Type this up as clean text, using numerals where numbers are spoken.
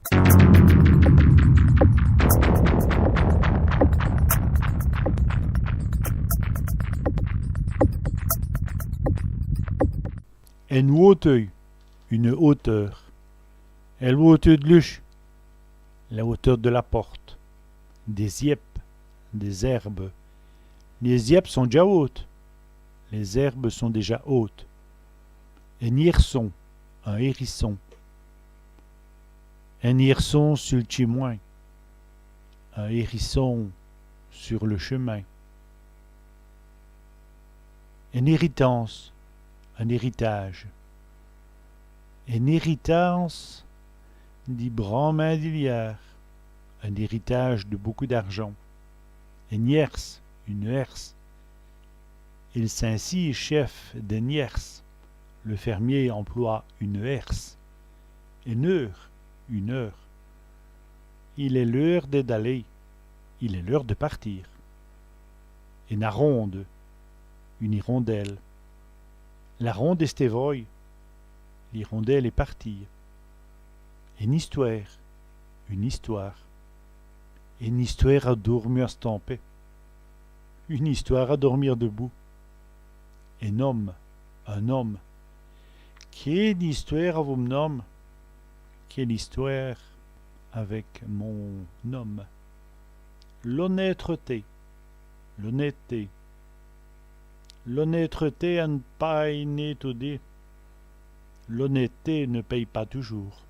Een hauteuil, une hauteur. El hauteur de luche, la hauteur de la porte. Des yep, des herbes. Les yep sont déjà hautes. Les herbes sont déjà hautes. Un hérisson, un hérisson. Un hérisson sur le chimoin. Un hérisson sur le chemin. Une héritance, un héritage. Une héritance dit brandemain d'Iliard, un héritage de beaucoup d'argent. Une herse, une herse. Il s'ainsi chef d'une herse. Le fermier emploie une herse. Une heure, une heure. Il est l'heure d'aller, il est l'heure de partir. Une ronde, une hirondelle. La ronde est stévoy, l'hirondelle est partie. Une histoire à dormir stampé, une histoire à dormir debout. Un homme. Quelle histoire à vous me nomme? Quelle histoire avec mon homme? L'honnêteté, l'honnêteté. L'honnêteté à ne pas étudier. L'honnêteté ne paye pas toujours.